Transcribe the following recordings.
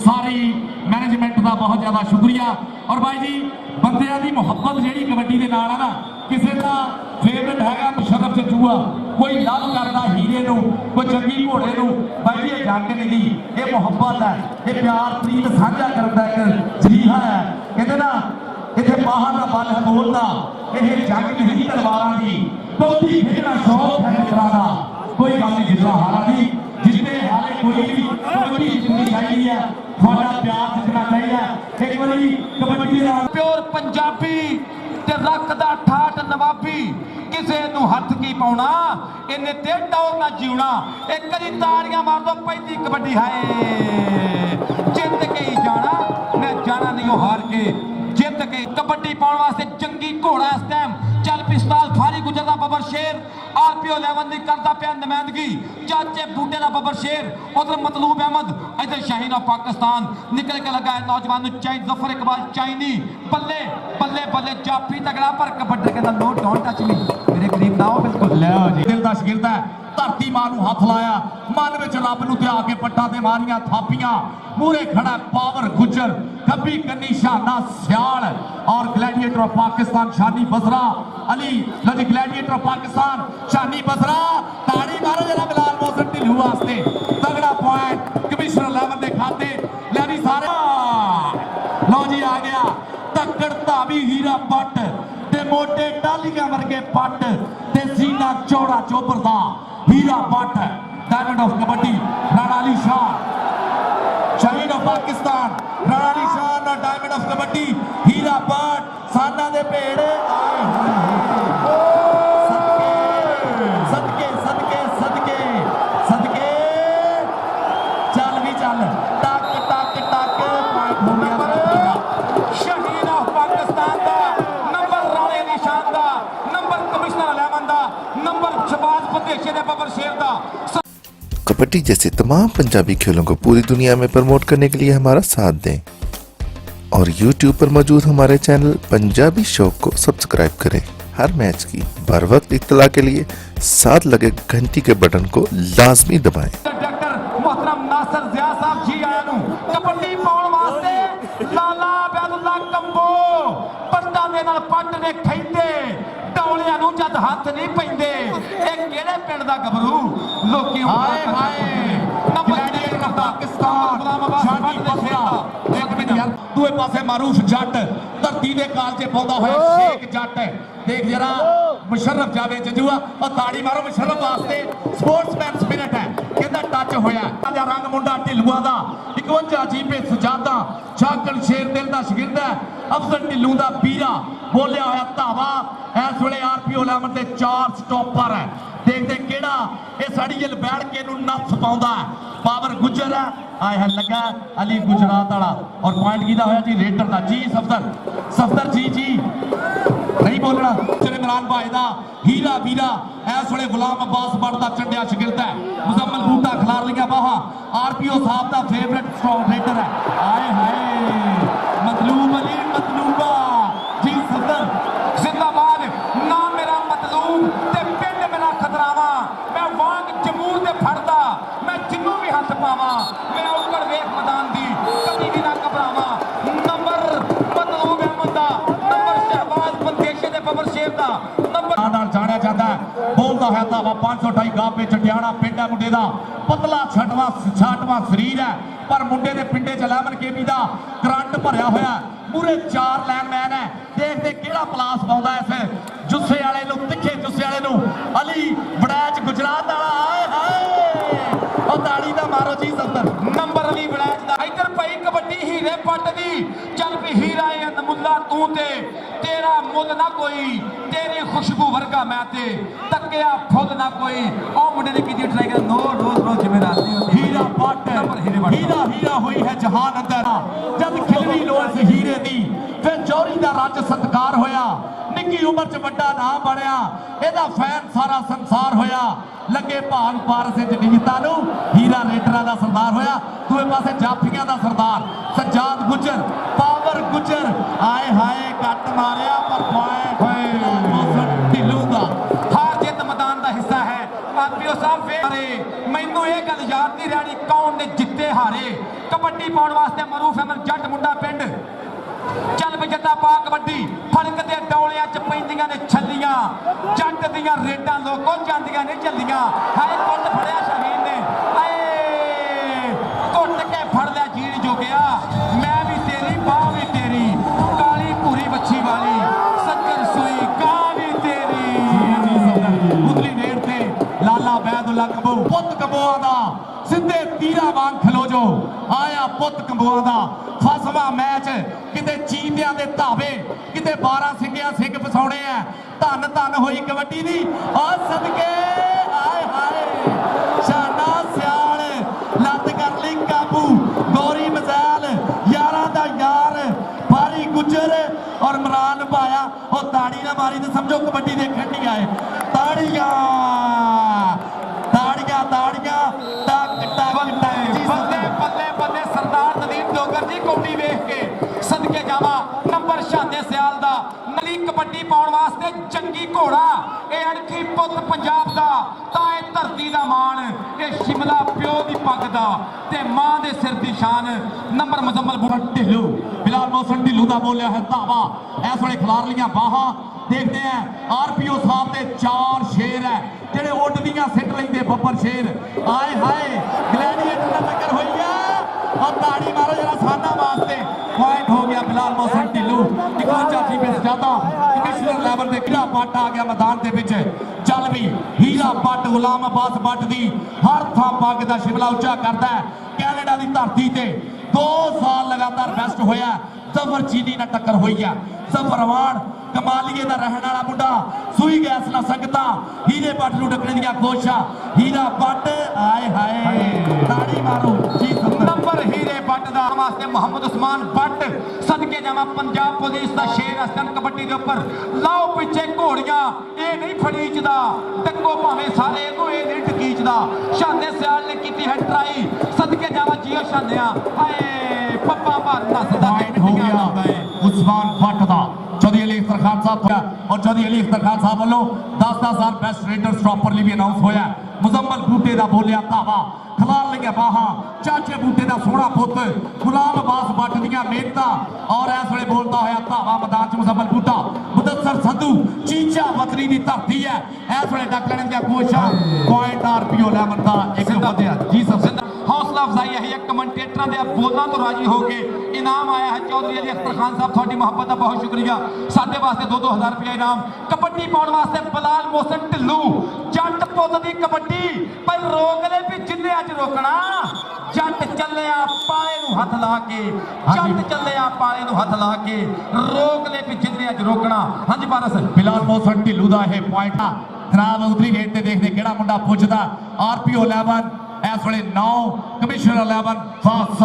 सारी मैनेजमेंट का बहुत ज़्यादा शुक्रिया। और भाई जी बंदियां की मुहब्बत जी कबड्डी के नाल है ना, किसी का फेवरेट है मुशर्रफ जजूआ, कोई लव करता हीरे नूं, कोई चंगी घोड़े नूं, भाई जी ये जंग नहीं, ये मुहब्बत है, ये प्यार प्रीत साझा करता एक जरीहा है। कहते ना इतने बाहर का बल है बोलता, ये जंग नहीं तलवारां दी, बहुती खेलना शौक है मित्रों का, कोई गल नहीं जितना हारा नहीं, जितने हारे कोई भी कबड्डी जितनी चाहिए है, थोड़ा प्यार जितना चाहिए एक बारी कबड्डी का प्योर पंजाबी ते रखदा ठाट नवाबी, किसे नू हथ की पाउना इन्ने ते टौर ना जीवना। एक करी ताड़ियां मार दो पहली कबड्डी है, जित के ही जाना, मैं जाना नहीं हो हार के, जित के कबड्डी पाउण वास्ते जंगी घोड़ा इस टाइम चल पिस्तौल फारी गुजरदा बबर शेर, RPO 11 दी करदा पिया नुमाइंदगी, चाचे बूटे दा बबर शेर, उधर मतलूब अहमद, इधर शाहीन ऑफ पाकिस्तान निकल के लगा है नौजवान चाइन जफर इकबाल चाइनी, बल्ले बल्ले बल्ले जाफी तगड़ा पर कबड्डी के नो डोंट टच मी, मेरे करीब ना हो बिल्कुल लो जी। दिल दा शिगिरदा धरती मां नूं हथ लाया, मन विच रब नूं ध्या के पट्टा ते मारियां थापियां, मूरे खड़ा पावर गुजर, कभी कन्नी शाना सियाल और ग्लैडिएटर ऑफ पाकिस्तान शानी बसरा अली, लो जी ग्लैडिएटर ऑफ पाकिस्तान शानी बसरा, ताड़ी मारो जरा बिलाल मोहसिन ढिल्लू वास्ते, तगड़ा पॉइंट कमिश्नर 11 दे खाते ले भी सारे। लो जी आ गया तक्कड़ धावी हीरा पट ते मोटे टालियां वर्गे पट ते सीना चौड़ा चोबर दा हीरा पट, diamond of kabaddi Rana Ali Shah, Shaheen of Pakistan Rana Ali Shah और डायमंड ऑफ कबड्डी हीरा पट, साना दे पेड़ सदके सदके सदके सदके चल भी चल टक टक टक शाहीन ऑफ पाकिस्तान दा नंबर राणे अली शाह दा नंबर कमिश्नर 11 दा नंबर शबाज फतेशे दे बबर शेर दा। कबड्डी जैसे तमाम पंजाबी खेलों को पूरी दुनिया में प्रमोट करने के लिए हमारा साथ दें और YouTube पर मौजूद हमारे चैनल पंजाबी शौक को सब्सक्राइब करें। हर मैच की बर वक्त इत्तला के लिए साथ लगे घंटी के बटन को लाजमी दबाएं। डॉक्टर मोहतरम नासिर ज़िया साहब जी आया नूं कबड्डी पाउण वास्ते लाला अबैदुल्ला कंबो पट्टा दे नाल पट ने खैंदे टौलियां नूं जद हथ नहीं पैंदे, ਇਹ ਕਿਹੜੇ ਪਿੰਡ ਦਾ ਗੱਭਰੂ ਲੋਕੀ हाय हाय ग्लैडिएटर ऑफ पाकिस्तान शानी बसरा एक मिनट यार दूए पासे मारूफ जट धरती दे कालचे पाउंदा होया शेख जट, देख जरा मुशर्रफ जावेद जजूआ और ताड़ी मारो मुशर्रफ वास्ते, स्पोर्ट्समैन स्पिरिट है कहंदा टच होया आजा रंग मुंडा ढिलुआ दा 51 जीपे सजादा शाकल शेर दिल दा शागिर्द है अफजल ढिल्लू दा पीरा बोलिया होया धावा, इस वेले RPO 11 दे 4 स्टॉपर है, देखते केड़ा ये साड़ी जल बैठ के नफ्स पाउंदा है, पावर गुजर है आए है लगा अली गुजरात वाला और पॉइंट कीदा होया जी रेडर दा जी सफदर जी नहीं बोलना चले इमरान भाई दा हीरा वीरा इस वेले गुलाम अब्बास बट दा चंडिया शागिर्द है, मुजम्मल बूटा खिलार लिया बाहा RPO साहब दा फेवरेट स्ट्रॉन्ग रेडर है, आए हाय मतलूब अली मतलूबा जी सफदर जिंदाबाद ना मेरा मतलूब ते पिंड मेरा खतरावा, मैं वांग जमूर दे फड़दा मैं जिन्नू भी हथ पावा, मैं उकड़ वेख मैदान दी कभी भी ना घबरावा, नंबर मतलूब अहमद दा नंबर शहबाज फतेशे दे बबर शेर दा नंबर नाल जानिया जाता है बोलता है धावा 528 गांव पे चटियाना पिंड है मुंडे दा पतला छाटवा शरीर है पर मुंडे दे पिंडे च 11 KB दा करंट भरया होया, पूरे 4 लाइनमैन है, देखते केड़ा प्लास पाउंदा इस जुस्से वाले नूं तिखे जुस्से वाले नूं अली वड़ैच गुजरात वाला आए हाय और ताड़ी दा मारो जी सफदर नंबर अली वड़ैच दा इधर पई कबड्डी हीरे पट दी चल भी हीरा ए नमुल्ला तू ते तेरा मुल ना कोई तेरी खुशबू वर्गा मैं ते तकिया फुल ना कोई ओ मुंडे ने कीती ट्राई कर नो रोज जिम्मेदार नहीं हीरा पट हीरा हीरा हुई है जहान अंदर जब खिलवी लोड़ से हीरे दी फिर चौरी दा रज सत्कार होया, निक्की उम्र च बड़ा नाम बनया, एदा फैन सारा संसार होया, लगे भाग पारसे जनीता नूं हीरा रेडरा दा सरदार होया, दूए पासे जाफियां दा सरदार सज्जाद गुजर पावर गुजर आए हाय कट मारिया पर पॉइंट ढिल्लू दा हार जित मैदान दा हिस्सा है। RPO साहब मैनू ये गल याद नहीं रहनी कौन ने जिते हारे कबड्डी पाउण वास्ते मरूफ अहमद जट मुंडा पिंड चल भी जट्टा पा कबड्डी फड़क दे डौलियां च पैंदियां ने छल्लियां जट दियां रेडां लोगों जांदियां ने झल्लियां हाय कुट फड़िया शाहीन ने हाय कुट के फड़ लिया जीण जो गया मैं भी तेरी बाह भी तेरी काली भूरी बच्छी वाली सज्जन सुई गां भी तेरी उतली नेड़ ते लाला बैदुल्ला कबू पुत कबोआ दा सिद्धे तीरा वांग खलो जो आया पुत कंबोआ दा फसवा मैच किते चीतियां दे धावे किते 12 सिंगिया सिंह फसाउणे आ धन धन होई कबड्डी दी आ सदके आए हाय शाना सियाल लत कर ली काबू गौरी मजैल यारां दा यार भारी गुजर और इमरान पाया और ताड़ी ना मारी तो समझो कबड्डी देखण नहीं आए ताड़ियां ताड़ियां ताड़ियां टक टक टक बल्ले बल्ले बल्ले सरदार नदीम डोगर जी कौडी वेख के सदके जावा नंबर शाने सियाल दा नली कबड्डी पाउण वास्ते चंगी घोड़ा ए अणखी पुੱਤ पंजाब दा तां ए धरती दा मान ए शिमला प्यो दी पग दा ते मां दे सिर दी शान नंबर मुजम्मल बुरा ढिल्लू बिलाल मोहसन ढिल्लू दा बोलिया है धावा इस वेले खिलार लिया बाहां देखते हैं आरपीओ साहब दे 4 शेर है जेडे उड्डदियां सिट लेंदे बब्बर शेर आए हाय ग्लैडिएटर दा टक्कर होई है और ताड़ी मारो जरा साना वास्ते पॉइंट हो गया बिलाल मोहसन ढिल्लू इकलौता टीम ज्यादा कमिश्नर लेवल ते हीरा पट आ गया मैदान दे विच चल भी हीरा पट गुलाम अब्बास भट्ट दी हर थां पग दा शिमला उच्चा करदा है कैनेडा दी धरती ते 2 साल लगातार बेस्ट होया जफर चीनी नाल टक्कर होई है जफर अवान कमालिए दा रहने वाला मुंडा सुई गैस ना संगता हीरे पट नूं डकने दियां कोशिशां हीरा पट आए हाय ताड़ी मारो जी नंबर हीरे पट दा वास्ते मोहम्मद उस्मान भट्ट सदके जावा पंजाब पुलिस दा शेर हसन कबड्डी दे उपर लाओ पिछे घोड़ियां ए नहीं फड़ीचदा टक्को भावें सारे को ए नहीं टकीचदा शाने सियाल ने कीती है ट्राई सदके जावा जियो शानिया हाय पप्पा भार नसदा पॉइंट हो गया उस्मान भट्ट दा चौधरी अली अख्तर खान साहब और चौधरी अली अख्तर खान साहब वालों 10,000 बेस्ट रेडर्स प्रॉपरली भी अनाउंस होया मुजम्मल बूटे दा बोलिया धावा खिलार लिया बाहां चाचे बूटे दा सोहना पुत गुलाम अब्बास भट्ट दियां मेहनतां और इस वेले बोलता होया धावा मैदान च मुजम्मल बूटा मुदस्सर संधू चीचा वतनी दी धरती है इस वेले डक लैण दियां कोशिशां पॉइंट आरपीओ लेवन दा एक वधिया जी सब हौसला अफजाई है कमेंटेटर के बोलों तो राजी हो गए इनाम आया है चौधरी अली अख्तर खान साहब थोड़ी मोहब्बत का बहुत शुक्रिया साढ़े वास्ते 2-2 रुपया इनाम कबड्डी पाउण वास्ते बिलाल मोहसन ढिल्लू जट पुत दी कबड्डी पर रोक ले भी जिन्ने अज रोकना जट चलिया पाले नूं हथ ला के जट चलिया पाले नूं हथ ला के रोक ले भी जिन्ने अज रोकना हाँ जी पारस बिलाल मोहसन ढिल्लू दा यह पॉइंट जनाब उतरी गेट ते देखते केड़ा मुंडा पुजदा आरपीओ 11 इस वे 9 कमिश्नर 11 फास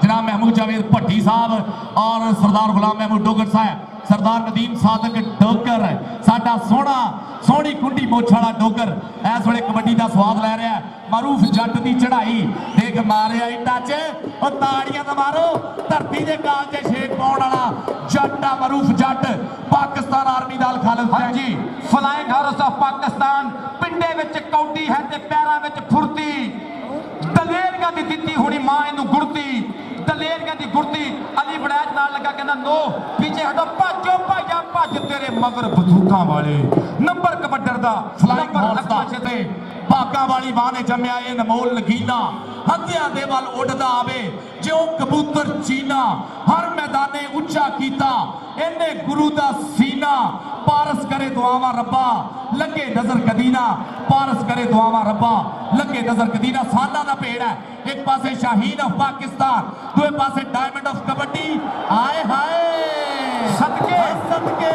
जनाब महमूद जावेद भट्टी साहब और सरदार गुलाम महमूद डोगर साहब सरदार नदीम सादक डोगर साडा सोहना सोहनी कुंडी मोछ वाला डोगर इस वे कबड्डी का स्वाद लै रहा है मारूफ जट की चढ़ाई देख मारिया टच और ताड़ियां तो मारो धरती के काल से शेक पाउण वाला जट आ मारूफ जट पाकिस्तान आर्मी दल खालिद हाँ जी फ्लाइंग हाउस ऑफ पाकिस्तान पिंडे विच कौडी है ते पैरां विच फुर्ती दलेरियां दी दित्ती हुणी मां इनू गुड़ती दलेरियां दी गुड़ती अली बड़ैच नाल लगा कहना नो पीछे हटो भाजो भाइया भज तेरे मगर बंदूकां वाले नंबर कबड्डर दा फ्लाइंग हाउस दा भागा वाली मां ने जम्मिया ये नमोल नगीना हत्या दे वल उड़दा आवे जो कबूतर चीना हर मैदाने उच्चा कीता इन्ने गुरु दा सीना पारस करे दुआवा रब्बा लगे नजर कदीना पारस करे दुआवा रब्बा लगे नजर कदीना साना दा भेड़ है एक पासे शाहीन ऑफ पाकिस्तान दूसरे पासे डायमंड ऑफ कबड्डी आए हाय सदके सदके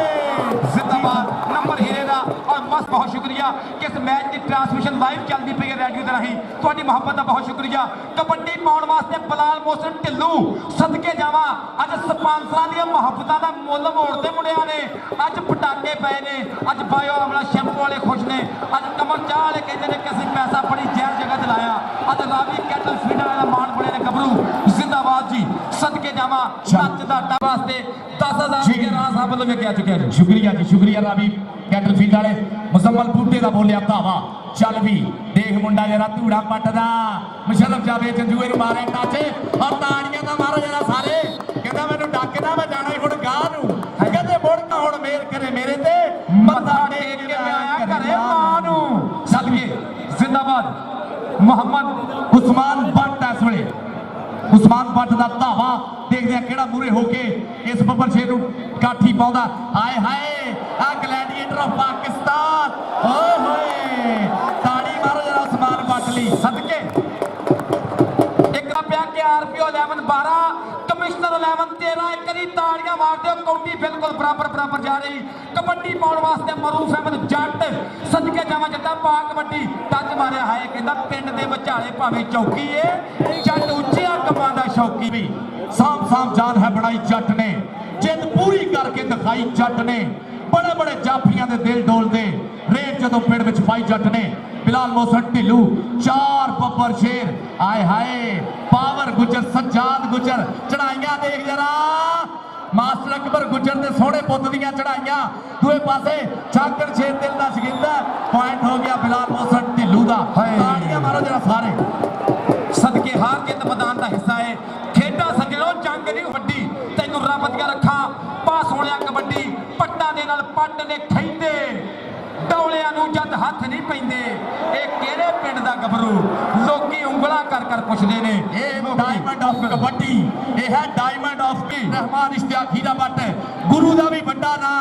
जिंदाबाद नंबर हीरे दा और मस्त बहुत शुक्रिया कि इस मैच की ट्रांसमिशन लाइव चलती पई है रेडियो दे राहीं तुहाडी मोहब्बत दा बहुत शुक्रिया कबड्डी पाउण वास्ते बिलाल मोहसन ढिल्लू सदके जावा अज स्पॉन्सरां दी मोहब्बतां दा मुੱਲ मोड़ते मुंडियां ने अज पटाके पए ने अज बायो अमला शैंपू वाले खुश ने अज कमर चाह वाले कहते ने कि असीं पैसा बड़ी जहर जगह ते लाया अज रावी कैटल फीडर वाला मान बड़े ने गबरू जिंदाबाद जी सदके ਜਾਵਾਂ ਨੱਚਦਾ ਟਾ ਵਾਸਤੇ 10,000 ਰੁਪਏ ਰਾਣਾ ਸਾਹਿਬ ਵੱਲੋਂ ਵੇਖਿਆ ਚੁੱਕਿਆ ਜੀ। शुक्रिया जी, शुक्रिया रावी कैटरफील्ड वाले मुजम्मल बूटे का बोलिया धावा चल भी देख मुंडा जरा धूड़ा पटदा मुशर्रफ जावेद जंजूए नूं मारे टच और ताड़ियां दा मारो जरा सारे कहंदा मैनूं डकदा मैं जाना ही हुण गाह नूं कहंदे मुड़ का हुण मेल करे मेरे ते मत्था टेक के मैं आया घरे मां नूं सदके जिंदाबाद मोहम्मद उस्मान भट्ट इस वेले उस्मान भट्ट का धावा देखते हैं किहड़ा मूरे होके इस बब्बर शेर नूं काठी पाउंदा हाय हाय आ ग्लैडिएटर ऑफ पाकिस्तान ओए होए ताड़ी मारो जरा उस्मान भट्ट लई सदके एक रुपया के आरपीओ 11 12 कमिश्नर 11 13 एक करी ताड़ियां मार दिओ काउंटी बिल्कुल बराबर जा रही कबड्डी पाउण वास्ते मरूफ अहमद जट सदके जावां जट्टा पा कबड्डी टच मारिया हाय कहंदा पिंड दे विचाले भावें चौकी ए जट ਉੱਚਿਆਂ ਕੰਮਾਂ ਦਾ ਸ਼ੌਕੀ भी साम साम जान है बनाई जट ने जिद पूरी करके दिखाई जट ने बड़े बड़े जाफियां दे दिल डोलदे रेत जदों पिंड विच पाई जट ने बिलाल मोहसन ढिल्लू 4 बब्बर शेर आए हाय पावर गुजर सज्जाद गुजर चढ़ाइयां देख जरा मास्टर अकबर गुजर दे सोहणे पुੱਤ ਦੀਆਂ चढ़ाइयां दूए पासे छाकड़ शेर दिल दा शगिंदा पॉइंट हो गया बिलाल मोहसन ढिल्लू दा ताड़ियां मारो जरा सारे सदके हार जित मैदान का हिस्सा है खेडा सजणो जंग नहीं वड्डी तैनू रब दिया रखा पास होया कबड्डी पट्टा दे नाल पट्ट ने खैंदे डौलियां नू जद हथ नहीं पैंदे ए किहड़े पिंड दा गबरू लोकी उंगला कर पुछदे ने ए डायमंड ऑफ कबड्डी ए है डायमंड ऑफ की रहमान इश्तियाकी दा बट गुरु दा भी बड़ा ना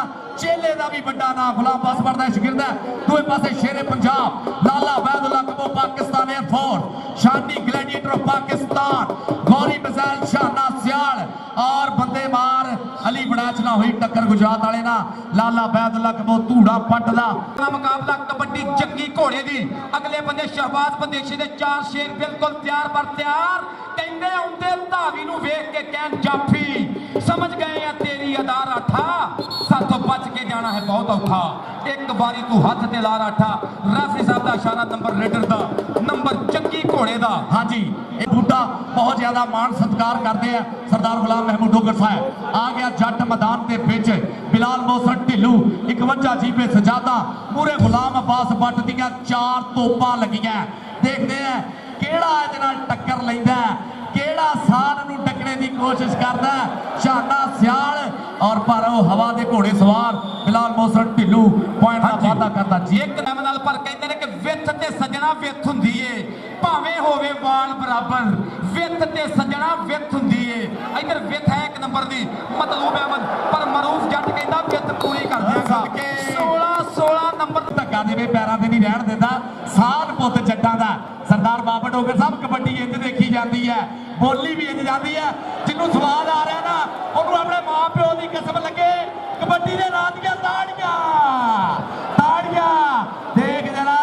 चेले दा भी बड़ा ना गुलाम बासबर दा शागिर्द है दूए पासे शेरे पंजाब लाला वैदुल्ला कबो Pakistan air force Shani gladiator of Pakistan Gauri missile शाना सियाल और बंदे मार अली बड़ाच ना हुई टक्कर गुजरात वाले ना लाला वैदुल्ला कबो धूड़ा पट दा मुकाबला कबड्डी जंगी घोड़े दी अगले बंदे शहबाज बंदेशी दे 4 शेर बिल्कुल तैयार पर तैयार कहंदे आउंदे धावी नूं वेख के कहन जाफी समझ गए आ तेरी अदा राठा साथों बच के जाना है बहुत औखा एक बारी तू हथ ते ला राठा राफी साहब दा इशारा नंबर रेडर दा नंबर जंगी घोड़े दा हाँ जी ये बूटा बहुत ज्यादा मान सत्कार करते हैं सरदार गुलाम महमूद डोगर साहब आ गया जट मैदान के बिच बिलाल मोहसन ढिल्लू 51 जीपे सजादा पूरे गुलाम अब्बास भट्ट दियां 4 तोपां लगियां देखते हैं केड़ा इहदे नाल टक्कर लैंदा केड़ा सान नूं टकने की कोशिश करदा शाना सियाल और पर हवा दे घोड़े सवार बिलाल मोहसन ढिल्लू पॉइंट दा वादा करदा जी एक नाम नाल पर कहंदे ने कि विथ ते सजना विथ हुंदी ए भावें होवे वाल बराबर विथ ते सजना विथ हुंदी ए इधर विथ है एक नंबर दी मतलूब अहमद पर मरूफ जट कहंदा विथ पूरी कर दियां के 16 नंबर धक्का देवे पैरां ते नहीं रहण दिंदा सान पुੱਤ जट्टां दा सरदार बाबा डोगर साहब कबड्डी इंज देखी जाती है बोली भी इंज जाती है जिन्हों स्वाद आ रहा ना उन्होंने अपने मां प्यो की कसम लगे कबड्डी दे नाम दियां ताड़ियां ताड़ियां देख जरा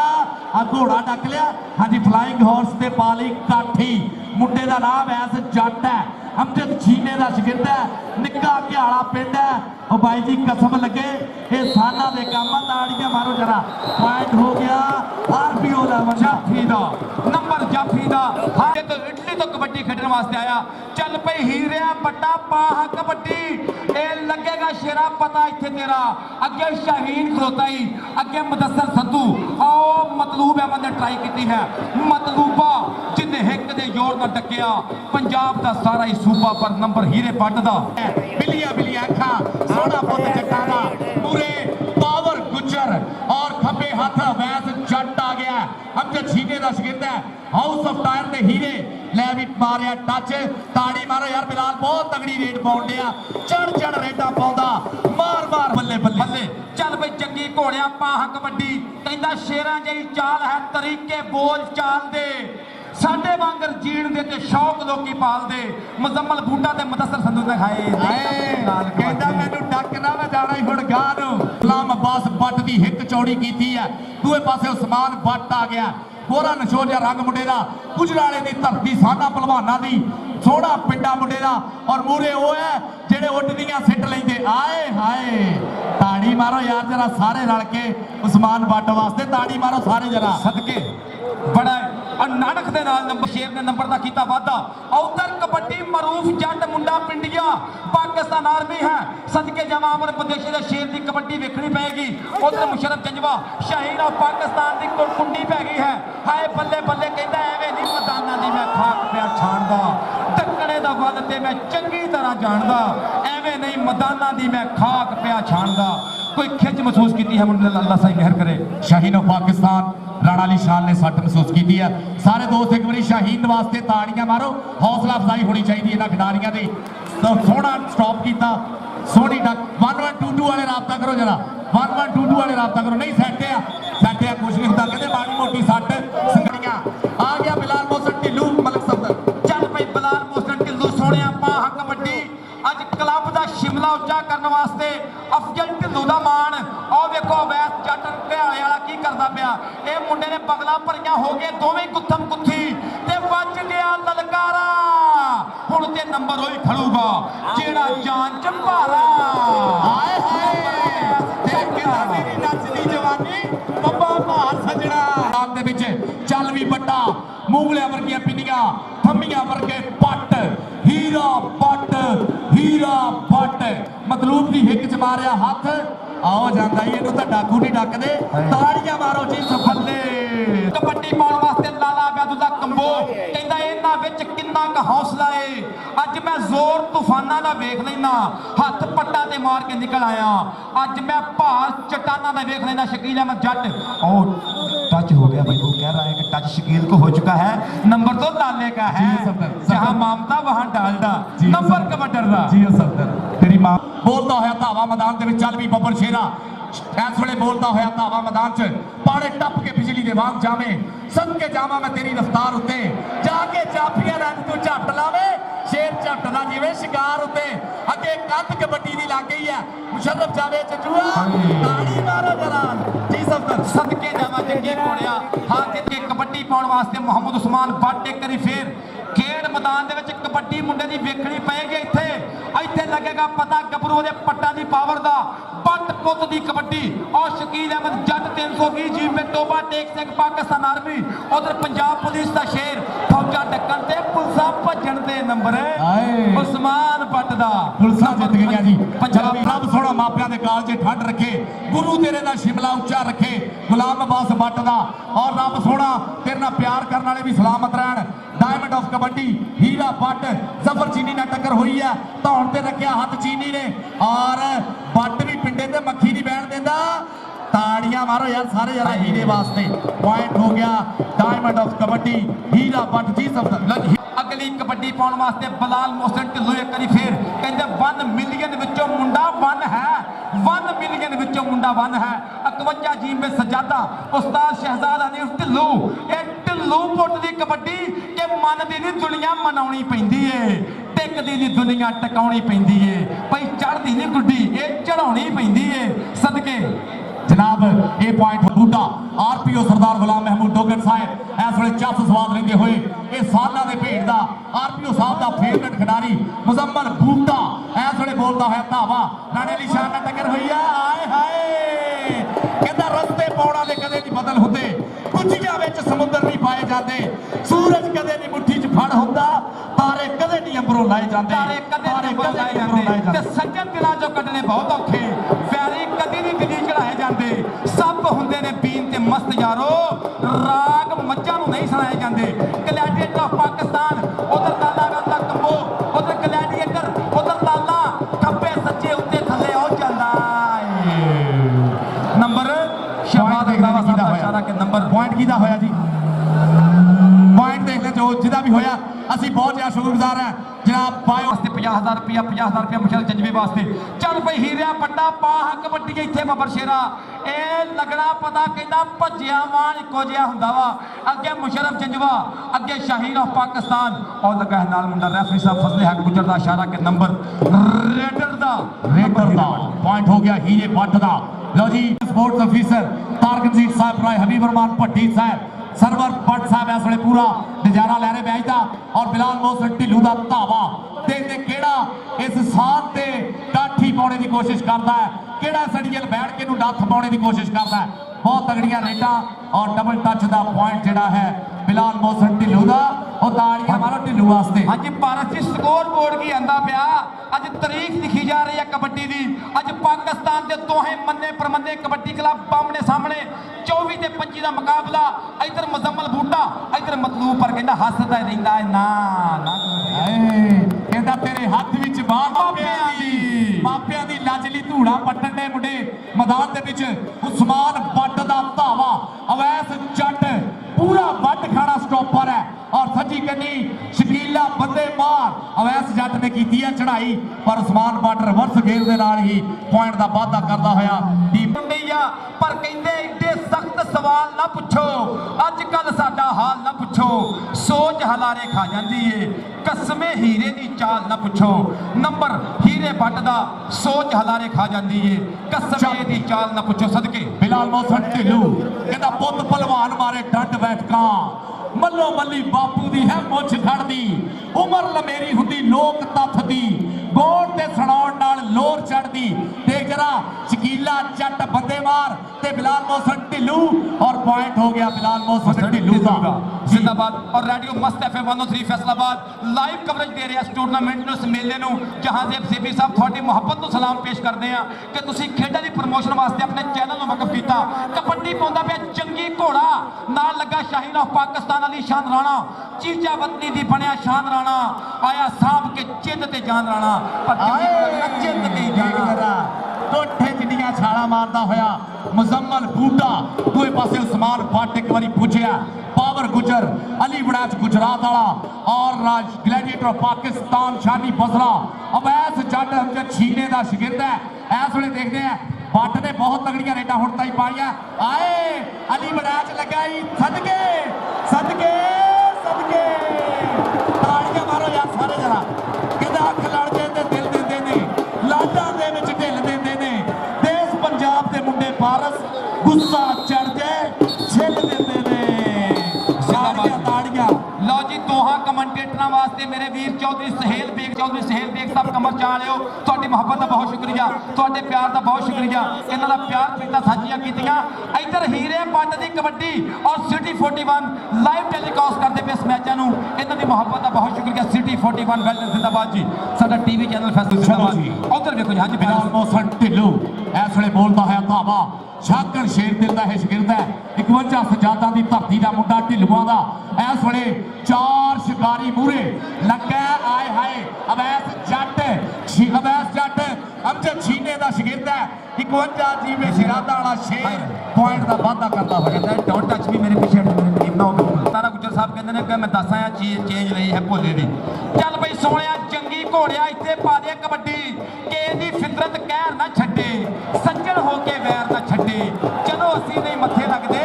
आ घोड़ा डक लिया हाँ जी फ्लाइंग हॉर्स ते पाली काठी मुंडे का नाम ऐस जट है अमजद छीने का शागिर्द है निक्का घियाला पिंड है और भाई जी कसम लगे ये साना दे काम ताड़ियां मारो जरा पॉइंट हो गया आरपीओ जाफी दा नंबर जाफी दा हां तो इटली तो कबड्डी खेडने वास्ते आया चल पई हीरिया बट्टा पाह कबड्डी ए लगेगा शेरा पता इत्थे तेरा अगे शाहीन खलोता ही अगे मुदस्सर सद्दू आओ मतलूब अहमद ने ट्राई की है मतलूबा जिन्ने हिक दे जोर नाल टकिया पंजाब दा सारा ही सूबा पर नंबर हीरे पट दा बिलिया बिलिया अखा सोना पुੱਤ जट्टां दा पूरे पावर गुजर और खब्बे हाथ वैस जट आ गया अमजद छीने दा शागिर्द है हाउस ऑफ टायर दे हीरे ले भी मारिया टच ताड़ी मारो यार बिलाल बहुत तगड़ी रेड पाउंड दिया चढ़ रेडा पाउंदा मार बल्ले बल्ले चल बई जंगी घोड़िया पाह कबड्डी कहंदा शेरां जही चाल है तरीके बोल चाल दे साडे वांगर जीण दे ते शौक लोकी पाल दे मुजम्मल बूटा ते मुदस्सर संधू ने खाए कहंदा मैनू डक ना मैं जाना ही हुण गाह नूं गुलाम अब्बास भट्ट दी हिक चौड़ी कीती है दूए पासे उस्मान भट्ट आ गया गोरा नशोरिया रंग मुंडे दा गुजराले दी धरती साना पहलवानां दी सोहना पिंडा मुंडे दा और मूरे ओ है जेड़े उड्डदियां सिट लैंदे आए हाय ताड़ी मारो यार जरा सारे रल के उस्मान भट्ट वास्ते ताड़ी मारो सारे जरा सदके बड़ा नानक दे नाल नंबर शेर ने नंबर दा कीता वादा उधर कबड्डी मरूफ जट मुंडा पिंडिया पाकिस्तान आर्मी है सदके जमा अमर प्रदेश के शेर की कबड्डी वेखनी पेगी उधर मुशरफ जंजवा शाहीन ऑफ पाकिस्तान की कुंडी पै गई है हाय बल्ले बल्ले कहता एवें नहीं मैदाना दी मैं खाक पिया छाणदा टक्कड़े दा वल ते मैं चंगी तरह जानदा एवें नहीं मैदाना दी मैं खाक पिया छाणदा कोई खिच महसूस की है मुंडे अल्लाह सही मेहर करे शाहीन ऑफ पाकिस्तान राणा अली शान ने सट महसूस की है सारे दोस्त एक बार शाहीन वास्ते ताड़ियां मारो हौसला अफजाई होनी चाहिए इन्होंने खिडारियों की तो सोहना स्टॉप किया सोहनी डक 1122 वाले राबता करो जरा 1122 वाले राबता करो नहीं सैटे कुछ नहीं होता कहते माड़ी मोटी सट संगड़ियां आ गया बिलाल मोहसन ढिल्लू मलक सफदर चल भाई बिलाल मोहसन ढिल्लू सोने पाह कबड्डी अज क्लब का शिमला उच्चा करने वास्ते अफजल ढिल्लू का मान और देखो वैस जट घड़ियाले वाला की करता पाया ये मुंडे ने बगला भरिया हो गए दोवें गुत्थम गुत्थी ते बच गया ललकारा हुण ते नंबर होई खड़ूगा जेड़ा जान चंभाला हाय हाय देख के मेरी नचदी जवानी पप्पा भार सजਣਾ रात ਦੇ ਵਿੱਚ ਚੱਲ ਵੀ ਵੱਡਾ ਮੂੰਗਲਿਆਂ ਵਰਗੀਆਂ ਪਿੰਨੀਆਂ ਥੰਮੀਆਂ ਵਰਗੇ ਪੱਟ ਹੀਰਾ ਪੱਟ ਮਤਲੂਬ ਦੀ ਹਿੱਕ ਚ ਮਾਰਿਆ ਹੱਥ आओ जाता ही इन्हू तो डाकू नहीं डकते ताड़ियां मारो जी सफले कबड्डी पाउण वास्ते लाला बयादुल्ला कंबो कहंदा इन्हां विच किन्ना क हौसला है अज मैं जोर तूफाना दा वेख लेना हथ पट्टा ते मार के निकल आया अज मैं भार चट्टाना दा वेख लेना शकील अहमद जट और टच हो गया भाई वो कह रहा है कि टच शकील को हो चुका है नंबर तो लाले का है जहां मामता वहां डालडा नंबर कबड्डर दा जी सफदर तेरी मां बोलता होया धावा मैदान दे विच चल भी बब्बर शेरा इस वेले बोलता होया धावा मैदान च पाड़े टप के बिजली दे वांग जावे सदके जावा मैं तेरी रफ्तार उत्ते जाके चापियां रंग तू झट लावे शेर झटदा जिवें शिकार उत्ते अगे कंध कबड्डी दी लग गई है मुशर्रफ जावे चचूआ ताड़ी मारो जरा जी सफदर सदके जावा जंगे कोड़िया हां ते कबड्डी पाउण वास्ते मोहम्मद उस्मान बट एक करी फेर खेड मैदान दे विच कबड्डी मुंडे दी वेखणी पएगी ਇੱਥੇ लगेगा पता गबरू दे पट्टा दी पावर दा पट पुत दी कबड्डी और शकील अहमद जट 320 जी में टोबा टेक सिंह पाकिस्तान आर्मी उधर पंजाब पुलिस दा शेर फौजा डक्कन ते पुलसा भजन दे नंबर उस्मान बट दा पुलसा जित गईਆਂ जी पंजाबी रब सोहना मापियां दे काल च ठंड रखे गुरु तेरे दा शिमला ਉੱਚਾ रखे गुलाम अब्बास बट दा और रब सोहना तेरे नाल प्यार करन वाले भी सलामत रहन डायमंड ऑफ कबड्डी हीरा बट जफर चीनी नाल टक्कर हुई है धौन ते रखिया हाथ चीनी ने और बट भी पिंडे ते मक्खी नहीं बैठ देंदा ताड़ियां मारो यार सारे जरा हीरे वास्ते पॉइंट हो गया डायमंड ऑफ कबड्डी हीरा बट जी सब अगली कबड्डी पाउण वास्ते बिलाल मोहसन ढिल्लो एक बारी फेर कहंदे 1 मिलियन विचों मुंडा 1 है 1 मिलियन विचों मुंडा 1 है 51 जी में सजादा उस्ताद शहजाद हनीफ ढिल्लो ए ढिल्लो पुट दी कबड्डी के मन दी नहीं दुनिया मनाउणी पैंदी है टिकदी नहीं दुनिया टकाउणी पैंदी है भाई चढ़दी नहीं गुड्डी ए चढ़ाउणी पैंदी है सदके जनाब ये पॉइंट बूटा आरपीओ सरदार गुलाम महमूद डोगन साहब इस वे चस स्वाद लेंदे हुए ये सालां दे भेड़ दा आरपीओ साहब दा फेवरेट खिडारी मुजम्मल बूटा इस वे बोलता है धावा राणे अली शान नाल टक्कर हुई है हाय हाय कहंदा रस्ते पौड़ा दे कदे नहीं बदल हुंदे कुचियां विच समुंदर नहीं पाए जाते सूरज कदे नहीं मुट्ठी च फड़ हुंदा तारे कदे नहीं अंबरों लाए जाते तारे कदे नहीं अंबरों लाए जाते ते सज्जन दिलां चों कढने बहुत औखे वैरी कदी नहीं दिली चढ़ाए जाते सब हुंदे ने बीन ते मस्त यारो राग मज्जां नूं नहीं सुनाए जाते ग्लैडिएटर ऑफ पाकिस्तान उधर लाला गंदा कंबो उधर ग्लैडिएटर उधर लाला खब्बे सज्जे उत्ते थल्ले हो जांदा नंबर शहबाज अग्रवाल साहब दा इशारा के नंबर पॉइंट कीदा होया जी पॉइंट देख ले जो जिदा भी होया ਅਸੀਂ बहुत ज्यादा शुक्रगुजार हैं जनाब पायो वास्ते 50000 रुपया मुशल जज्बे वास्ते चल भाई हीरिया बड़ा पाह कबड्डी इत्थे बबर शेरा ए लगना पता कहंदा भज्जिया वान इको जिहा हुंदा वा अगे मुशरफ जंजवा अगे शाहीन ऑफ पाकिस्तान और लगा है नाल मुंडा रेफरी साहब फजले हक गुजर दा इशारा के नंबर रेडर दा पॉइंट हो गया हीरे बट दा लो जी स्पोर्ट्स ऑफिसर तारकनजीत साहब राय हबीब रहमान भट्टी साहब सरवर भट्ट साहब इस वे पूरा नजारा लै रहे मैच का और बिलाल मोहसन ढिल्लू का धावा देखते केड़ा इस साथ से काठी पाने की कोशिश करता है केड़ा सड़ियल बैठ के डथ पाने की कोशिश करता है बहुत तगड़ियां रेडा और डबल टच का पॉइंट जिहड़ा है बिलाल मोहसन ढिल्लू का और ताड़ियां मारो ढिल्लू वास्ते। हाँ जी भारत जी स्कोर बोर्ड की आंदा पिया अज तारीख लिखी जा रही है कबड्डी की। अज पाकिस्तान के दोहे मन्ने परमन्ने कबड्डी क्लब आमने सामने 24 ते 25 का मुकाबला। इधर मुजम्मल बूटा इधर मतलूब पर कहता हसदा रहिंदा है ना ना कहता तेरे हाथ विच मापिया दी लाजली धूड़ा पट्टन दे मुंडे मैदान दे विच उस्मान बट दा धावा अवैस जट पूरा बट खाना स्टॉपर है और सजी कन्नी शकीला बंदे मार अवैस जट ने की है चढ़ाई पर उस्मान बट रिवर्स गेयर दे नाल ही पॉइंट का वाधा करता होया टीम पर कहंदे एडे सख्त सवाल ना पूछो अजकल साडा हाल ना पूछो सोच हलारे खा जाती है कसमे हीरे दी चाल ना पूछो नंबर हीरे बट दा सोच हलारे खा जाती है कसमे दी चाल ना पूछो सदके बिलाल मोहसन ढिल्लू कहता पुत पहलवान मारे डंड बैठका मल्लो मल्ली बापू दी है मुछ खड़दी उमर लमेरी हुंदी लोक तथ दी गोड़ ते सड़ाउण नाल लोर चढ़दी देख जरा शकीला जट बंदे मार ते बिलाल मोहसन ढिल्लू और पॉइंट हो गया बिलाल मोहसन ढिल्लू का जिंदाबाद। और रेडियो मस्त एफएम 103 फैसलाबाद लाइव कवरेज दे रहे हैं इस टूर्नामेंट ਨੂੰ ਇਸ ਮੇਲੇ ਨੂੰ जहां से सीपी साहब ਤੁਹਾਡੀ ਮੁਹੱਬਤ ਨੂੰ ਸਲਾਮ ਪੇਸ਼ ਕਰਦੇ ਆ ਕਿ ਤੁਸੀਂ ਖੇਡਾਂ ਦੀ ਪ੍ਰਮੋਸ਼ਨ ਵਾਸਤੇ ਆਪਣੇ ਚੈਨਲ ਨੂੰ ਵਕਫ ਕੀਤਾ। ਕਬੱਡੀ ਪਾਉਂਦਾ ਪਿਆ ਜੰਗੀ ਘੋੜਾ ਨਾਲ ਲੱਗਾ ਸ਼ਾਹੀਨ ਆਫ ਪਾਕਿस्तान अली शान राणा चीचा वतनी दी बनया शान राणा आया सांभ के चिंद ते जान राणा पर चिंद ते जाना कोठे जिन्नियां छाला मारदा होया मुजम्मल बूटा दूए पासे उस्मान भट्ट एक बारी पुजया पावर गुजर अली बड़ाच गुजरात वाला और राज ग्लैडिएटर पाकिस्तान शानी बसरा अवैस जट अमजद छीने का शिगिरद है। इस वे देखते हैं भट्ट ने बहुत तगड़ियां रेडा हुण ताईं पाईयां आए अली बड़ाच लगाई सदके सदके सदके ताड़ियां मारो यार सारे जरा कहते अख लड़ दे ते दिल दिंदे ने लाडां दे विच ढिल दिंदे ने देश पंजाब दे मुंडे पारस गुस्सा चढ़ जाए छिल दिंदे ने ताड़ियां लो जी दोहा कमेंटेटरां वास्ते मेरे वीर चौधरी सहेल बेग साहब कमर चा लियो तुहाडी मुहब्बत दा बहुत शुक्रिया तुहाडे प्यार दा बहुत शुक्रिया इन्हां दा प्यार प्रीतां साझियां कीतियां। इधर हीरे बट दी कबड्डी और सिटी 41 लाइव टेलीकास्ट करदे पे इस मैचां नूं इन्हां दी मुहब्बत दा बहुत शुक्रिया सिटी 41 वेलडन जिंदाबाद जी साडा टीवी चैनल फैसल जिंदाबाद। उधर देखो जी हां जी बिलाल मोहसन ढिल्लू इस वे बोलता है धावा छाकड़ शेर दिल का है शिगिरद है 51 सजादा की धरती का मुंडा ढिल्लुआ का इस वे 4 शिकारी मूहरे लगा आए हाय अवैस जट अमजद छीने का शिगिरद है 51 जीवे शिरादा वाला शेर पॉइंट का वाधा करता हो कहता है डोंट टच मी मेरे पीछे मेरे टीम ना हो बिल्कुल तारा गुजर साहब कहते हैं कि मैं दस आया चीज चेंज रही है भोले दी चल बई सोहणिया जंगी घोड़िया इत्थे पा दे कबड्डी कि इहदी फितरत कहर ना छड्डे सज्जन हो के वैर ना छड्डे चलो असीं नहीं मत्थे लगदे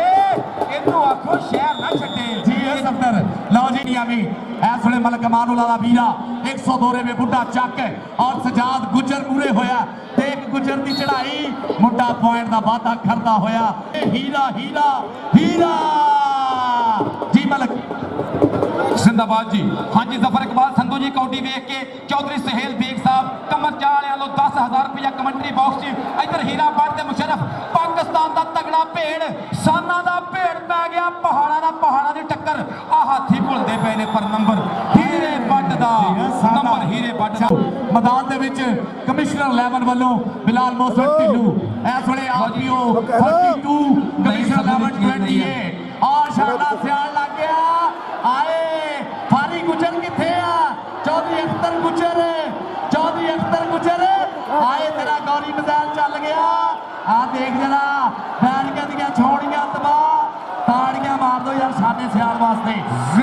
इहनूं आखो शहर ना छड्डे जी ए सफदर लो जी नियामी इस वे मलक मानुला दा वीरा 102 में बुढ़ा चक और सजाद गुजर मूरे होया एक गुजर की चढ़ाई मुंडा पॉइंट का वाधा करता होया हीरा हीरा हीरा जी मलक जिंदाबाद जी। हाँ जी जफर इकबाल संधू जी कौडी वेख के चौधरी सहेल बेग साहब कमर चा वालों 10,000 रुपया कमेंट्री बॉक्स इधर हीरा बट ते मुशरफ पाकिस्तान का तगड़ा भेड़ साना का भेड़ पै गया पहाड़ा की टक्कर आ हाथी भुलते पे ने पर नंबर हीरे बट दा नंबर हीरे बट दा मैदान दे विच कमिश्नर 11 वालों बिलाल मोहसन ढिल्लू इस वे आरपीओ 42 कमिश्नर 11 28 और शाना सियाल लग गया आए फारी गुजर किथे आ चौधरी अख्तर गुजर आए तेरा गौरी मिसाइल चल गया आ देख जरा बैरिया दियां छोड़ियां तबाह ताड़ियां मार दो यार शाने सियाल वास्ते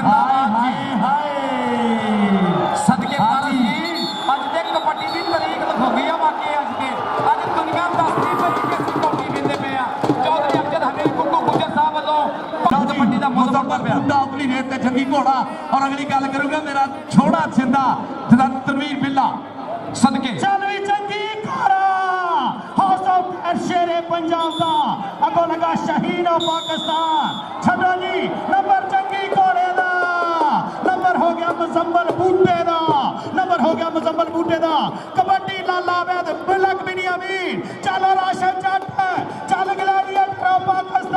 हाय हाय सदके अज दे कबड्डी की तारीख लिखो गई वाकई अज दुनिया दसदी पई कि असीं कबड्डी खेलते पे आ चौधरी अमजद हमीद कुक्कू गुजर साहब वालों कबड्डी का मौसम पर पिया उतली रेत ते जंगी घोड़ा और अगली गल करूंगा मेरा छोड़ा छिंदा तनवीर बिल्ला सदके चल भी जंगी घोड़ा हाउस ऑफ शेरे पंजाब दा अगो लगा शहीन ऑफ पाकिस्तान छड़ा जी नंबर जंगी घोड़े दा नंबर हो गया मुजम्मल बूटे दा कबड्डी लाला वैद बिलक बिनियामीन चल राशन जट चल ग्लैडिएटर पाकिस्तान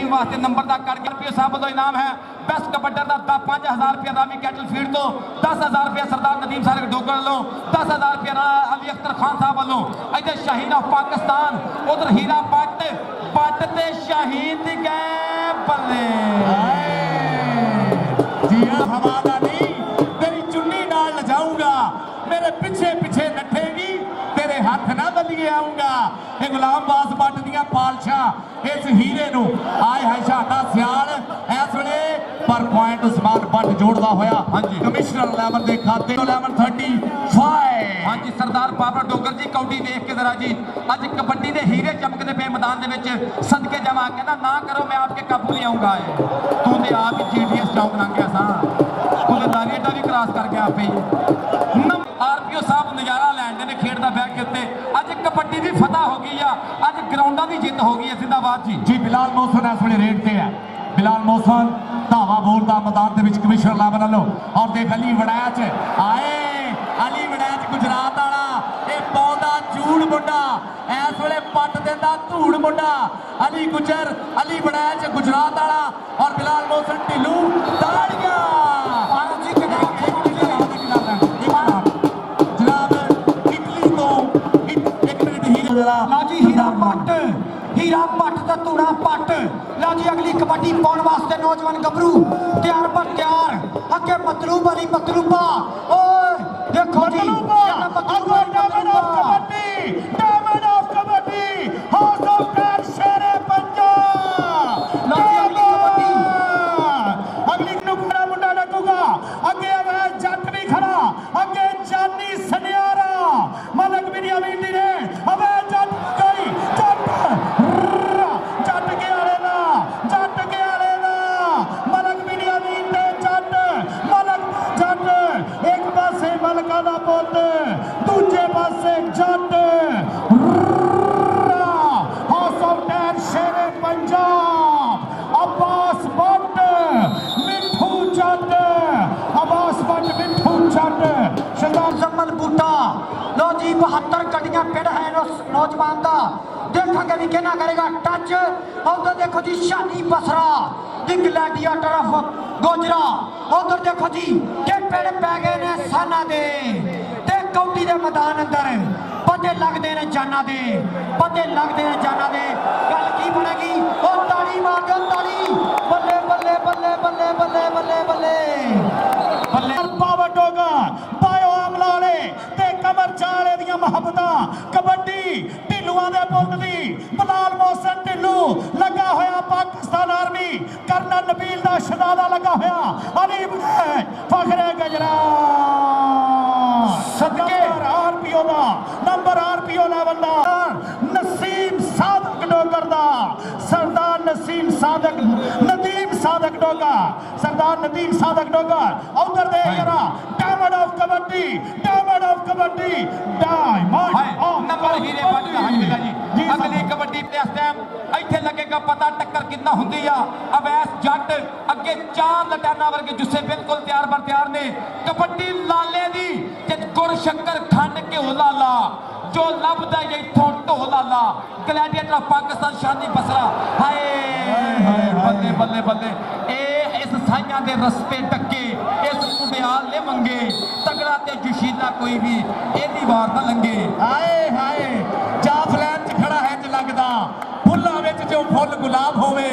टीम वास्ते नंबर का करके आरपीओ साहब वालों इनाम है बेस्ट कबड्डर का 5000 रुपया रामी कैटल फीड तो 10000 रुपया सरदार नदीम साहब डोगर वालों 10000 रुपया अली अख्तर खान साहब वालों इधर शाहीन ऑफ पाकिस्तान उधर हीरा पट ते शाहीन दी गए बल्ले जी हवाला नहीं तेरी चुन्नी नाल ल जाऊंगा मेरे पीछे पीछे नठेगी तेरे हाथ ना बलिए आऊंगा ये गुलाम बास बट दियां पालशा इस हीरे नु आए है शाटा सियाल इस वेले पर पॉइंट उस्मान बट जोड़दा होया हां जी कमिश्नर 11 दे खाते 1135 हां जी सरदार बाबर डोगर जी कौडी देख के जरा जी आज कबड्डी दे हीरे चमकदे पे मैदान दे विच सदके जावा कहना ना करो मैं आपके काबू नहीं आऊंगा तू ते आप जीटीएस चौक लंघ गया सा तू ते लारीटा भी क्रॉस कर गया आपे आरपीओ साहब नजारा लैंदे ने खेड दा बैग के उत्ते आज कबड्डी दी फतह हो गई आ आज ग्राउंडां दी जिੱਤ हो गई है जिंदाबाद जी जी बिलाल मोहसन इस वेले रेड ते है बिलाल मोहसन धावा बोलदा मैदान दे विच कमिश्नर 11 वालों और देख अली वड़ैच आए अली वड़ैच गुजरात वाला ये पौधा झूड़ मुंडा इस वेले पट देंदा धूड़ मुंडा अली गुजर अली वड़ैच गुजरात वाला और बिलाल मोहसन ढिल्लू ताड़ियां हीरा पट दा तूड़ा पट लो जी अगली कबड्डी पाउण वास्ते नौजवान गबरू तैयार पर तैयार अगे मतलूब अली मतलूबा ओए देखो जी diamond of kabaddi house of cat शेरे पंजाब अगली नुकड़ा मुंडा लगूगा अगे अवैध जट भी खड़ा अगे जानी सनियारा मलक बिरिया वीटी ने अवैध जट गई जट के आले ना मलक बिरिया वीटे जट मलक जट एक पासे मलका दा पुੱਤ दूजे पासे जट हाउस ऑफ टैन शेरे पंजाब अब्बास भट्ट मिठू जट अब्बास भट्ट मिठू जट सरदार जमल बूटा लो जी 72 कड़ियां पिंड है नौजवान का देखा भी कहना करेगा टच उधर देखो जी शानी बसरा इंग्लैंडिया तरफ गोजरा उधर देखो जी के पेड़ पै गए ने साना दे ते कौडी दे मैदान अंदर पते लगते ने जाना दे पते लगते ने जाना दे गल की बनेगी ओ ताड़ी मार दो ताड़ी बल्ले बल्ले बल्ले बल्ले बल्ले बल्ले बल्ले बल्ले पावर डोगा पायो आमला वाले ते कमर चाले दियां मोहब्बतां कबड्डी ढिल्लूआं दे पुੱਤ दी बिलाल मोहसन ढिल्लू लगा होया पाकिस्तान आर्मी कर्नल नबील दा शहजादा लगा होया अली फखरे गजरा सदके आरपीओ दा नंबर आरपीओ लेवल दा नसीम सादक डोगर दा सरदार नसीम सादक नदीम सादक डोगा सरदार नदीम सादक डोगर उधर दे जरा diamond of kabaddi diamond number हीरे पट का हाजिला जी अगली कबड्डी ते इस टाइम ਇੱਥੇ लगेगा पता टक्कर कितना ਹੁੰਦੀ ਆ अवैस जट ਅੱਗੇ चार लटाना वर्गे जुस्से बिल्कुल तैयार बर तैयार ने कबड्डी लाले दी ते गुर शक्कर खंड घिओ लाला जो लभदा इथों ढो लाला ग्लैडिएटर पाकिस्तान शानी बसरा हाय बल्ले बल्ले बल्ले ए इस साइयां दे रस्ते टक्के इस कुड़ियाल ने मंगे तगड़ा ते जोशीला कोई भी एदी वार ना लंगे हाय जाफलैन च खड़ा है च लगदा फुल्लां विच जो फुल गुलाब होवे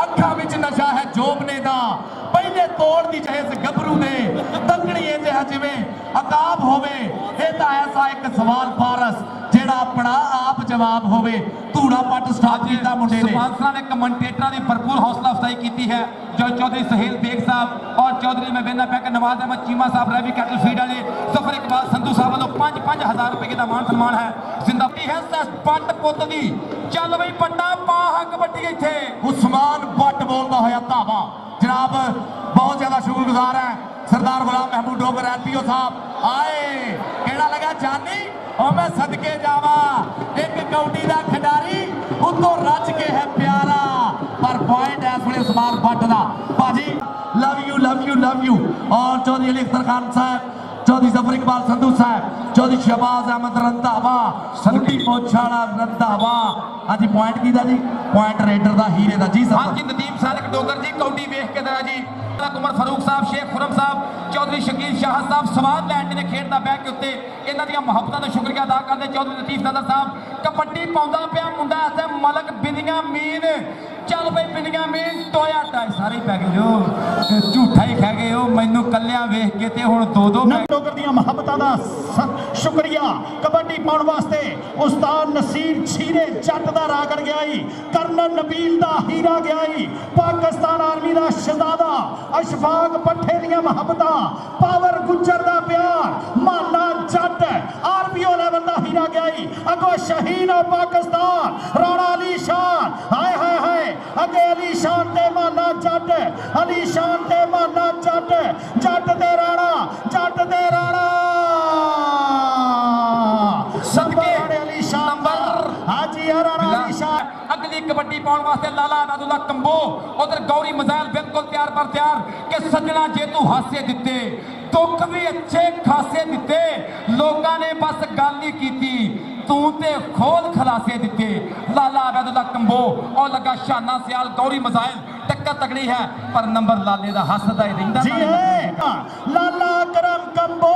अखां विच नशा है जोबने दा पहले तोड़ दी जहेज गबरू दे तंगड़ी इंज है जिवें अकाब होवे ये तां ऐसा एक सवाल फारस जेड़ा अपना आप जवाब होवे धूड़ा पट स्टार्ट कीता मुंडे ने स्पॉन्सरां ने कमेंटेटरां दी भरपूर हौसला अफजाई कीती है जो चौधरी सहेल बेग साहब और चौधरी मैं वेंदा पैक नवाज अहमद चीमा साहब रवि कैटल फीड वाले सफर इकबाल संधू साहब वालों 5-5 रुपए का मान सम्मान है जिंदाबाद है सस पट पुੱਤ दी चल बई पट्टा पा कबड्डी इत्थे उस्मान बट बोलदा होया धावा जनाब बहुत ज्यादा शुक्रगुजार है सरदार गुलाम महमूद डोगर एलपीओ साहब आए केड़ा लगा जानी और मैं सदके जावा एक कौडी दा खिडारी उतो रच के है प्यारा पर पॉइंट है थोड़े उस्मान बट दा भाजी लव यू और चौधरी अली अख्तर खान साहब चौधरी जफर इकबाल संधू साहब चौधरी शहबाज अहमद रंधावा मुंडी पोछाड़ा रंधावा ਹਾਂਜੀ ਪੁਆਇੰਟ ਕਿਹਦਾ ਜੀ? ਪੁਆਇੰਟ ਰੇਡਰ ਦਾ, ਹੀਰੇ ਦਾ ਜੀ। ਹਾਂਜੀ ਨਦੀਮ ਸਾਦਕ ਡੋਗਰ ਜੀ ਕੌਡੀ ਵੇਖ ਕੇ ਦਰਾ ਜੀ। ਉਮਰ ਫਾਰੂਕ ਸਾਹਿਬ, ਸ਼ੇਖ ਖੁਰਮ ਸਾਹਿਬ, ਚੌਧਰੀ ਸ਼ਕੀਲ ਸ਼ਾਹ ਸਾਹਿਬ ਸਵਾਦ ਲੈਣ ਦੇ ਨੇ ਖੇਡ ਦਾ ਬਹਿ ਕੇ ਉੱਤੇ ਇਹਨਾਂ ਦੀਆਂ ਮੁਹੱਬਤਾਂ ਦਾ ਸ਼ੁਕਰੀਆ ਅਦਾ ਕਰਦੇ। ਚੌਧਰੀ ਲਤੀਫ ਦਾਦਾ ਸਾਹਿਬ ਕਬੱਡੀ ਪਾਉਂਦਾ ਪਿਆ ਮੁੰਡਾ ਐਸੇ ਮਲਕ ਬਿਨੀਆ ਮੀਨ। ਚੱਲ ਬਈ ਬਿਨੀਆ ਮੀਨ ਟੋਇਆ ਟਾਈ ਸਾਰੇ ਹੀ ਪੈ ਗਏ ਜੋ ਝੂਠਾ ਹੀ ਖਾ ਗਏ ਉਹ ਮੈਨੂੰ ਕੱਲਿਆਂ ਵੇਖ ਕੇ ਤੇ ਹੁਣ ਦੋ ਡੋਗਰ ਦੀਆਂ ਮੁਹੱਬਤਾਂ ਦਾ ਸ਼ੁਕਰੀਆ। ਕਬੱਡੀ ਪਾਉਣ ਵਾਸਤੇ ਉਸਤਾਦ ਨਸੀਰ ਛੀਰੇ ਜੱਟ ਦਾ ਰਾਗੜ ਗਿਆ ਈ, ਕਰਨਲ ਨਬੀਲ ਦਾ ਹੀਰਾ ਗਿਆ ਈ, ਪਾਕਿਸਤਾਨ ਆਰਮੀ ਦਾ ਸ਼ਹਜ਼ਾਦਾ ਅਸ਼ਫਾਕ ਪੱਠੇ ਦੀਆਂ ਮੁਹੱਬਤਾਂ, ਪਾਵਰ ਗੁੱਜਰ ਦਾ ਪਿਆਰ, ਮਾਨਾ ਜੱਟ ਆਰਪੀਓ ਲੈਵਲ ਦਾ ਹੀਰਾ ਗਿਆ ਈ। ਅੱਗੋਂ ਸ਼ਹੀਨ ਆਫ ਪਾਕਿਸਤਾਨ ਰਾਣਾ ਅਲੀ ਸ਼ਾਨ, ਹਾਏ ਹਾਏ ਹਾਏ ਅੱਗੇ ਅਲੀ ਸ਼ਾਨ ਤੇ ਮਾਨਾ ਜੱਟ, ਅਲੀ ਸ਼ਾਨ ਤੇ ਮਾਨਾ ਜੱਟ, ਜੱਟ ਤੇ ਰਾਣਾ, ਜੱਟ ਤੇ ਰਾਣਾ ਸਦਕੇ ਅਲੀ ਸ਼ਾਨ ਨੰਬਰ ਹਾਜੀ ਰਾਣਾ ਅਲੀ ਸ਼ਾਨ। अगली कबड्डी पाने वास्ते लाला अहमदुल्ला कंबो उधर गौरी मजाइल बिल्कुल तैयार पर तैयार कि सजना जे तू हासे दिते दुख भी अच्छे खासे दिते लोगों ने बस गल ही की तू ते खोल खलासे दिते। लाला अहमदुल्ला कंबो और लगा शाना सियाल गौरी मजाइल टक्कर तगड़ी है पर नंबर लाले दा हसदा ही रहिंदा जी है। लाला करम कंबो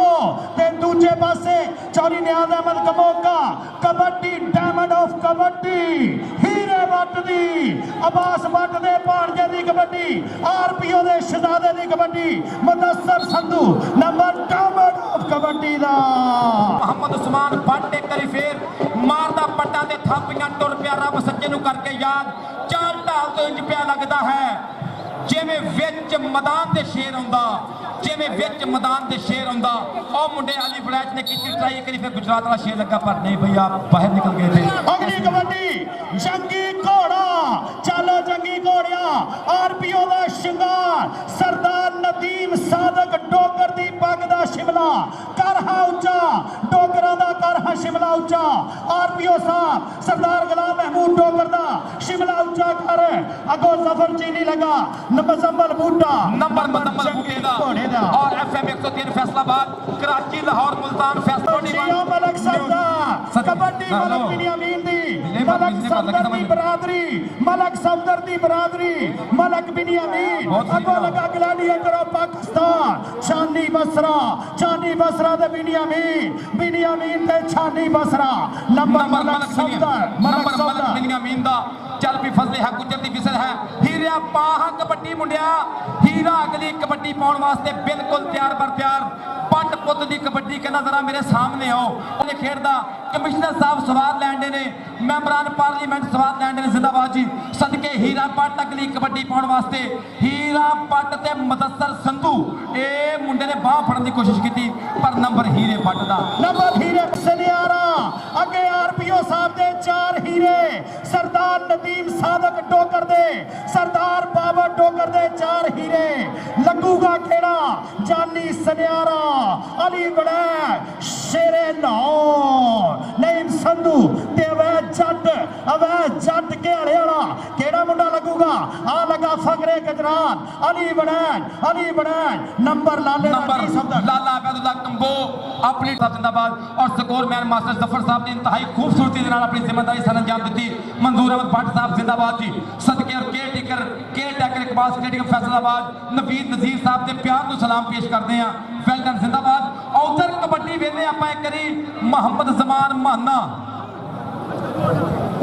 ते दूजे पासे चौरी नियाज अहमद कमोका कबड्डी डायमंड ऑफ कबड्डी हीरे भट्ट दी अब्बास भट्ट दे भाणजे दी कबड्डी आरपीओ दे शहजादे दी kabaddi Mudassar Sandhu number diamond of kabaddi दा मोहम्मद उस्मान भट्ट एक करी फेर मारदा पट्टा ते थापियां टुर पिया रब सच्चे नूं करके याद चाल ढाल तो इंज पिया लगदा है जिवें विच मैदान दे शेर आउंदा जिवें विच मैदान दे शेर आउंदा ओ मुंडे अली बलैच ने कीती ट्राई करी फिर गुजरात वाला शेर लगा पर नहीं भैया बाहर निकल गए थे। अगली कबड्डी जंगी घोड़ा चलो जंगी घोड़िया आरपीओ दा शिंगार सरदार नदीम सादक डोगर दी पग दा शिमला करहा उच्चा डोगरां दा करहा शिमला उच्चा आरपीओ साहब सरदार गुलाम महमूद डोगर दा शिमला उच्चा कर अगो जफर चीनी लगा मुजम्मल बूटा नंबर बूटे दा और एफएम 103 फैसलाबाद कराची लाहौर मुल्तान फैसला मलक सफदर कबड्डी मलक बिनियामीन दी मलक सफदर दी बरादरी मलक सफदर दी बरादरी मलक बिनियामीन अगो लगा ग्लैडिएटर ऑफ पाकिस्तान चांदी बसरा दे बिनियामीन ते चांदी बसरा नंबर मलक सफदर बिनियामीन दा चल भी फजले है गुजर दी फिसल है हीरा पाहा कबड्डी मुंडिया हीरा अगली कबड्डी पाउण वास्ते बिल्कुल तैयार बर तैयार पट पुत दी कबड्डी कहना जरा मेरे सामने आओ ओने खेडदा कमिश्नर साहब सवाल लैंदे ने मैंबरान पार्लीमेंट सवाल लैंदे ने जिंदाबाद जी सदके हीरा पट अगली कबड्डी पाउण वास्ते हीरा पट ते मुदस्सर संधू ए मुंडे ने बाह फड़न दी कोशिश की पर नंबर हीरे पट दा नंबर हीरे सनियारा अगे आरपीओ साहब दे 4 हीरे सरदार नदीम सादक डोगर दे सरदार बाबर डोगर दे 4 हीरे लगूगा खेड़ा जानी सनियारा अली बलैक शेरे लाहौर नईम संधू ते अवैध जट के हले वाला केड़ा मुंडा लगूगा आ लगा फकरे गजरान अली बलैक नंबर लाले लाला अहमदुल्ला कंबो अपनी जिंदाबाद और स्कोर मैन मास्टर जफर साहब ने इंतहाई खूबसूरती के अपनी जिम्मेदारी सर अंजाम दी। मंजूर अहमद भट्ट साहब जिंदाबाद जी सदके और caretaker Iqbal stadium Faisalabad Naveed Nazir साहब के प्यार को सलाम पेश करते हैं वेलडन जिंदाबाद। और उधर कबड्डी वेले आप एक करी मोहम्मद जमान माना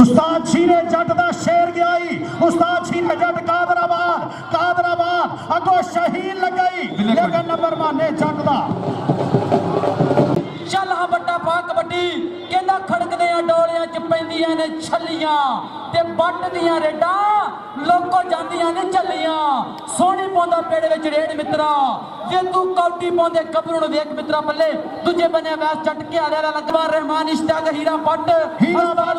उस्ताद छीरे जट दा शेर गई उस्ताद छीरे जट कादराबाद अगो शहीन लगाई लेकिन नंबर माने जट दा चल हाँ बट्टा पा कबड्डी कहना खड़कदे डोलियां च पैंदियां ने छल्लियां ते बट दियां रेडा लोको जांदियां ने झल्लियां सोहनी पौंदा पेड़ विच रेड मित्रा जे तू कौटी पौंदे गबरू नूं वेख मित्रा बल्ले दूजे बन्ने वैस जट के आले वाला लगवा Rehman Ishtaq Heera Butt Heera Butt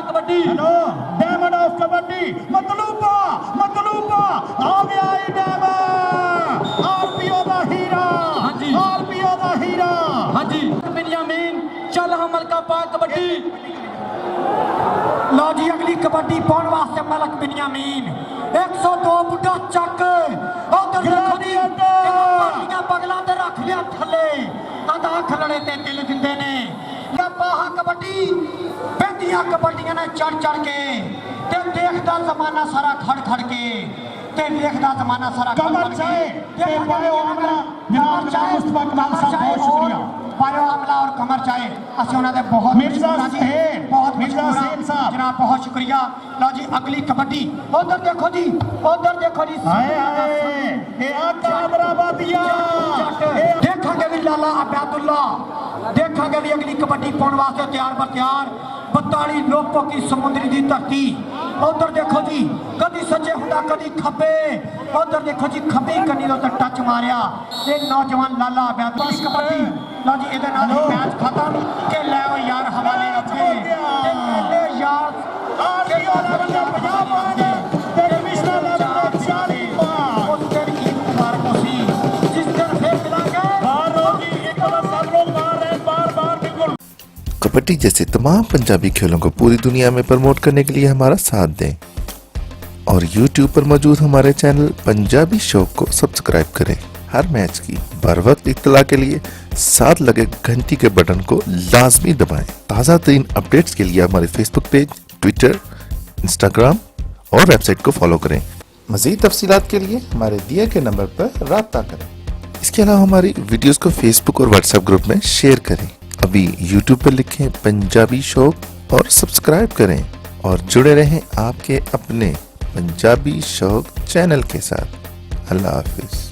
kabaddi hello diamond of kabaddi Matluba आ गया ई डायमंड आरपीओ दा हीरा आरपीओ दा हीरा हां जी बिनियामीन चल हमल का पा कबड्डी लो जी अगली कबड्डी पाउण वास्ते मलक बिनियामीन 102 बुड्ढा चक उधर देखो जी पार्टियां पगलां ते रख लिया थल्ले आधा खलड़े ते दिल दिंदे ने ਆਹ ਕਬੱਡੀ ਪੈਂਦੀਆਂ ਕਬੱਡੀਆਂ ਨੇ ਚੜ ਕੇ ਤੇ ਦੇਖਦਾ ਜ਼ਮਾਨਾ ਸਾਰਾ ਖੜ ਕੇ ਤੇ ਵੇਖਦਾ ਜ਼ਮਾਨਾ ਸਾਰਾ ਕਮਰ ਚਾਹੇ ਤੇ ਪਾਇਓ ਆਮਲਾ ਜਨਾਬ ਮੁਸਤਫਾ ਕਮਾਲ ਸਾਹਿਬ ਬਹੁਤ ਸ਼ੁਕਰੀਆ ਪਾਇਓ ਆਮਲਾ ਔਰ ਕਮਰ ਚਾਹੇ ਅਸੀਂ ਉਹਨਾਂ ਦੇ ਬਹੁਤ ਮਿਰਜ਼ਾ ਸਾਹਿਬ ਬਹੁਤ ਮਿਰਜ਼ਾ ਸਾਹਿਬ ਸਾਹਿਬ ਜਨਾਬ ਬਹੁਤ ਸ਼ੁਕਰੀਆ। ਲਓ ਜੀ ਅਗਲੀ ਕਬੱਡੀ ਉਧਰ ਦੇਖੋ ਜੀ ਹਾਏ ਹਾਏ ਇਹ ਆ ਕਾਮਰਾਬਾਦੀਆਂ ਦੇਖਾਂਗੇ ਵੀ ਲਾਲਾ ਅਬਦੁੱਲਾ ਦੇਖਾਂਗੇ ਵੀ ਅਗਲੀ ਕਬੱਡੀ ਪਾਉਣ ਵਾਸਤੇ ਤਿਆਰ ਬਰ ਤਿਆਰ 42 ਲੋਪੋ ਕੀ ਸਮੁੰਦਰੀ ਦੀ ਧਰਤੀ। ਉਧਰ ਦੇਖੋ ਜੀ ਕਦੀ ਸੱਜੇ ਹੁੰਦਾ ਕਦੀ ਖੱਬੇ ਉਧਰ ਦੇਖੋ ਜੀ ਖੱਬੀ ਕੰਨੀ ਦੇ ਉੱਤੇ ਟੱਚ ਮਾਰਿਆ ਇਹ ਨੌਜਵਾਨ ਲਾਲਾ ਅਬਦੁੱਲਾ ਕਬੱਡੀ। ਲਓ ਜੀ ਇਹਦੇ ਨਾਲ ਹੀ ਮੈਚ ਖਤਮ ਕਿ ਲੈ ਉਹ ਯਾਰ ਹਵਾਲੇ ਰੱਖੇ ਤੇ ਮੇਲੇ ਯਾਰ ਆਰਡੀਓ ਲੈਵਲ ਦਾ 50 ਪੁਆਇੰਟ ਤੇ ਡਿਵੀਜ਼ਨਲ ਲੈਵਲ ਦਾ 40 ਪੁਆਇੰਟ ਉਸ ਦਿਨ ਕੀ ਮੁਬਾਰਕ ਹੋਸੀ ਜਿਸ ਦਿਨ ਫਿਰ ਮਿਲਾਂਗੇ ਬਾਹਰ ਜੀ ਇੱਕ ਵਾਰ सब लोग बाहर हैं बार बिल्कुल। कबड्डी जैसे तमाम पंजाबी खेलों को पूरी दुनिया में प्रमोट करने के लिए हमारा साथ दें और YouTube पर मौजूद हमारे चैनल पंजाबी शौक को सब्सक्राइब करें। हर मैच की बर वक्त इत्तला के लिए साथ लगे घंटी के बटन को लाजमी दबाएं। ताज़ा तरीन अपडेट्स के लिए हमारे फेसबुक पेज, ट्विटर, इंस्टाग्राम और वेबसाइट को फॉलो करें। मज़ीद तफसीलात के लिए हमारे दिए गए नंबर पर रब्ता करें। इसके अलावा हमारी वीडियोस को फेसबुक और व्हाट्सएप ग्रुप में शेयर करें। अभी यूट्यूब पर लिखें पंजाबी शौक और सब्सक्राइब करें और जुड़े रहें आपके अपने पंजाबी शौक चैनल के साथ। अल्लाह हाफिज़।